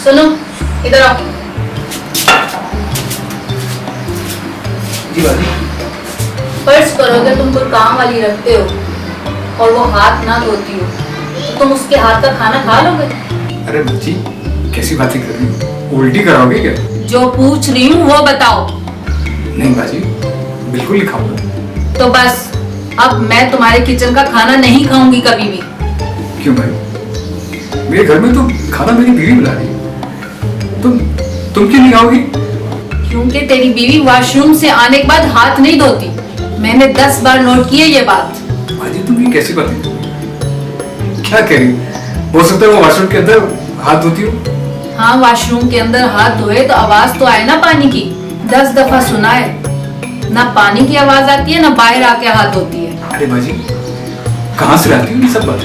सुनो, इधर आओ। जी बाजी। फर्ज करो अगर तुम कोई काम वाली रखते हो और वो हाथ ना धोती हो तो तुम उसके हाथ का खाना खा लोगे? अरे बच्ची, कैसी बातें कर रही हो? उल्टी कराओगे क्या? जो पूछ रही हूँ वो बताओ। नहीं बाजी, बिल्कुल नहीं खाऊंगा। तो बस अब मैं तुम्हारे किचन का खाना नहीं खाऊंगी कभी भी। क्यों भाई? मेरे घर में तो खाना मेरी बीवी बना रही है। तुम क्यों नहीं खाओगी? क्योंकि तेरी बीवी वॉशरूम से आने के बाद हाथ नहीं धोती। मैंने 10 बार नोट की है ये बात। बाजी तुम ये कैसी बातें कर रही हो? क्या कह रही हो? हो सकता है वो वॉशरूम के अंदर हाथ धोती हो। हाँ, वॉशरूम के अंदर हाथ धोए तो आवाज तो आए ना पानी की। 10 दफा सुना है, ना पानी की आवाज आती है ना बाहर आके हाथ धोती है। अरे बाजी, कहाँ से लाती हो ये सब बात?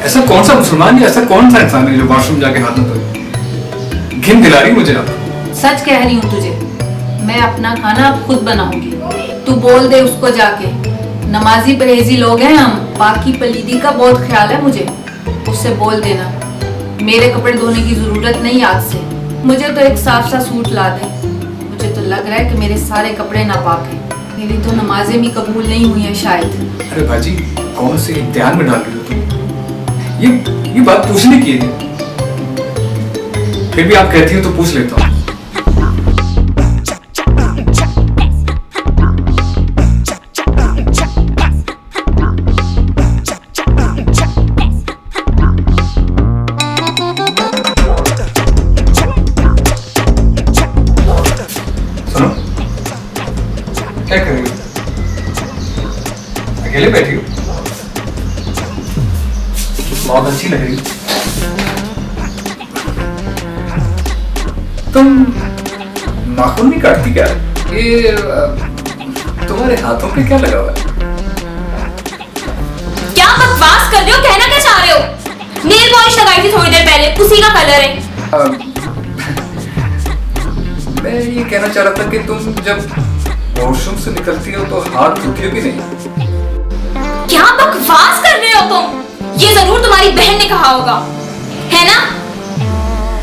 ऐसा कौन सा मुसलमान या ऐसा कौन सा इंसान है जो वॉशरूम जाके हाथ न धोए? घिन दिला रही मुझे आप। सच कह रही हूँ तुझे, मैं अपना खाना अब खुद बनाऊंगी। तू बोल दे उसको जाके। नमाजी परहेजी लोग हैं हम, बाकी पलीदी का बहुत ख्याल है मुझे। उससे बोल देना मेरे कपड़े धोने की जरूरत नहीं आज से। मुझे तो एक साफ सा सूट ला दे। मुझे तो लग रहा है कि मेरे सारे कपड़े नापाक हैं। मेरी तो नमाजें भी कबूल नहीं हुई हैं शायद। अरे बाजी, कौन से इम्तिहान में डाल रही हो तुम? ये बात पूछने की है। फिर भी आप कहती हो तो पूछ लेता हूँ। सुनो, क्या कर रही हो? अकेले बैठी हो? बहुत अच्छी लग रही हो। तुम नाखून नहीं काटती क्या? ये तुम्हारे हाथों पे क्या लगा हुआ है? क्या बकवास कर रहे हो? कहना क्या चाह रहे हो? नेल पॉलिश लगाई थी थोड़ी देर पहले, उसी का कलर है। मैं ये कहना चाह रहा था कि तुम जब वॉशरूम से निकलती हो तो हाथ धोती हो कि नहीं? क्या बकवास कर रहे हो तुम? ये जरूर तुम्हारी बहन ने कहा होगा, है ना?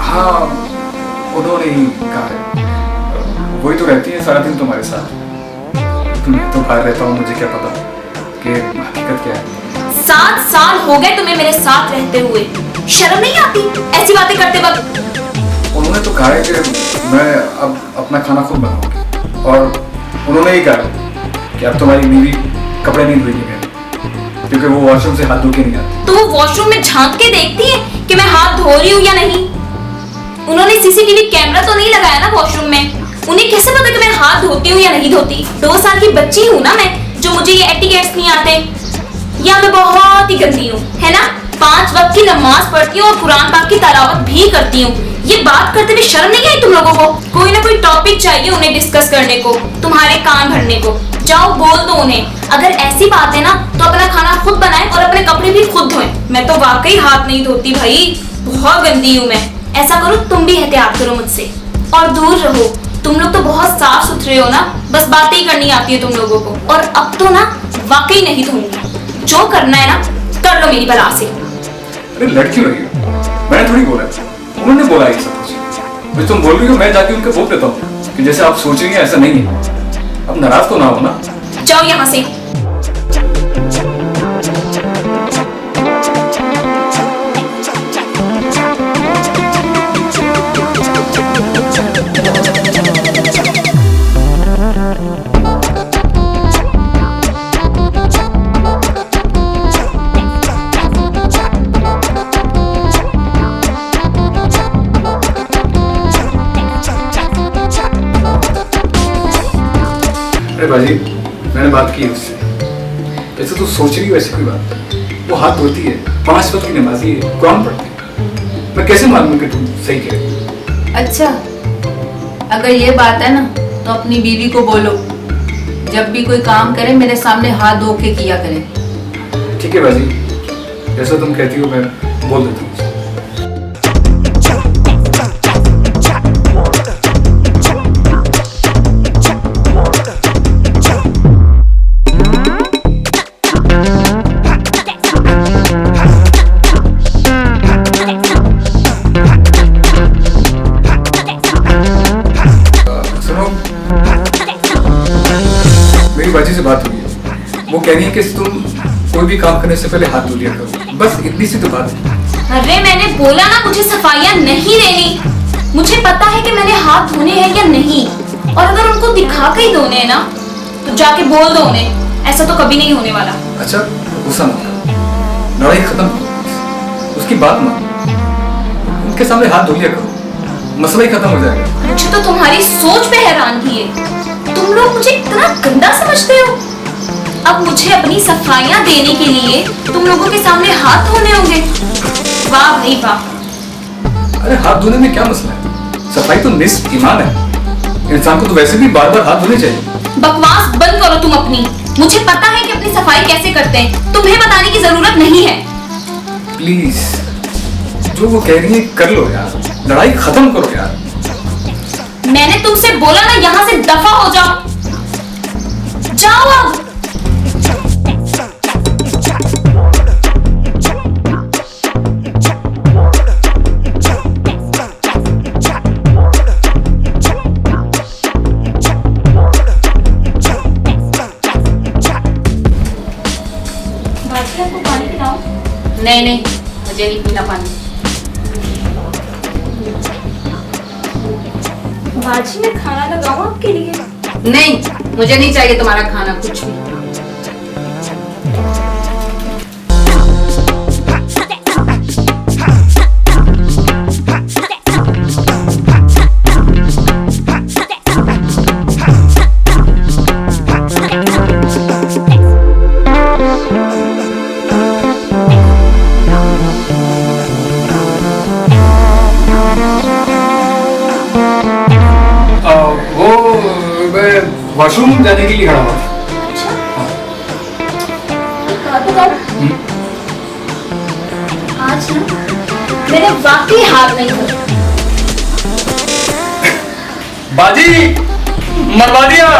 हाँ, उन्होंने ही कहा है। वही तो रहती है सारा दिन तुम्हारे साथ। मैं तो बाहर रहता हूँ, मुझे क्या पता कि हकीकत क्या है। 7 साल हो गए तुम्हें मेरे साथ रहते हुए, शर्म नहीं आती ऐसी बातें करते वक्त? उन्होंने तो कहा है कि मैं अब अपना खाना खुद बनाऊंगी, और उन्होंने ही कहा कि अब तुम्हारी बीवी कपड़े नहीं धोएगी मेरे, क्योंकि वो वॉशरूम से हाथ धो के नहीं आती। तो वो वॉशरूम में झांक के देखती है कि मैं हाथ धो रही हूँ या नहीं? उन्होंने सीसीटीवी कैमरा तो नहीं लगाया ना वॉशरूम में? उन्हें कैसे पता कि मैं हाथ धोती हूँ या नहीं धोती? 2 साल की बच्ची हूँ ना मैं, जो मुझे ये एटिकेट्स नहीं आते, या मैं बहुत ही गंदी हूँ, है ना? 5 वक्त की नमाज पढ़ती हूँ और कुरान पाक की तिलावत भी करती हूँ। ये बात करते हुए शर्म नहीं आई तुम लोगों को? कोई ना कोई टॉपिक चाहिए उन्हें डिस्कस करने को, तुम्हारे कान भरने को। जाओ बोल दो उन्हें, अगर ऐसी बात है ना तो अपना खाना खुद बनाएं और अपने कपड़े भी खुद धोएं। मैं तो वाकई हाथ नहीं धोती भाई, बहुत गंदी हूँ मैं। ऐसा करो तुम भी एहतियात करो मुझसे और दूर रहो। तुम लोग तो बहुत साफ सुथरे हो ना, बस बातें ही करनी आती है तुम लोगों को। और अब तो ना वाकई नहीं धोऊंगी, जो करना है ना कर लो मेरी बला से। अरे लड़की लगी हो, मैंने थोड़ी बोला, उन्होंने बोला ये सब कुछ। बस तुम बोल रही हो, मैं जाके उनके बोल देता हूँ कि जैसे आप सोच रही हैं ऐसा नहीं है। अब नाराज तो ना हो ना? जाओ यहाँ से। अरे बाजी, मैंने बात की है उससे। जैसे तू सोच रही हो वैसी कोई बात नहीं। वो हाथ धोती है, 5 वक्त की नमाजी है, कुरान पढ़ती है। मैं कैसे मानूं कि तू सही कह रही है? अच्छा, अगर ये बात है ना तो अपनी बीवी को बोलो जब भी कोई काम करे मेरे सामने हाथ धो के किया करे। ठीक है बाजी, जैसा तुम कहती हो मैं बोल देता हूँ। वो कह रही है कि तुम कोई भी काम करने से पहले हाथ धो लिया करो, बस इतनी सी तो बात है। अरे मैंने बोला ना मुझे सफाइयाँ नहीं देनी। मुझे पता है कि मैंने हाथ धोने हैं या नहीं, और अगर उनको दिखा के ही धोने हैं ना तो जाके बोल दो उन्हें, ऐसा तो कभी नहीं होने वाला। अच्छा गुस्सा मत करो, लड़ाई खत्म करो, उसकी बात मत, उनके सामने हाथ धो लिया करो, मसला ही खत्म हो जाएगा। मुझे तो तुम्हारी सोच पे हैरानगी है, तुम लोग मुझे इतना गंदा समझते हो। अब मुझे अपनी सफाइयाँ देने के लिए तुम लोगों के सामने हाथ धोने होंगे? वाह भाई वाह। अरे हाथ धोने में क्या मसला है, सफाई तो निस्फ ईमान है, इंसान को तो वैसे भी बार बार हाथ धोने चाहिए। बकवास बंद करो तुम अपनी। मुझे पता है कि अपनी सफाई कैसे करते हैं, तुम्हें बताने की जरूरत नहीं है। प्लीज जो वो कह रही है कर लो यार, लड़ाई खत्म करो यार। मैंने तुमसे बोला ना यहाँ से दफा हो जाओ, जाओ अब। पानी पिलाओ। नहीं, मुझे नहीं पीना पानी। बाजी मैं खाना लगाऊं आपके लिए? नहीं, मुझे नहीं चाहिए तुम्हारा खाना कुछ भी। वॉशरूम जाने के लिए खड़ा हुआ। अच्छा कहा तो कब? आज ना मैंने वाकई हाथ नहीं धोया। बाजी मरवा दिया।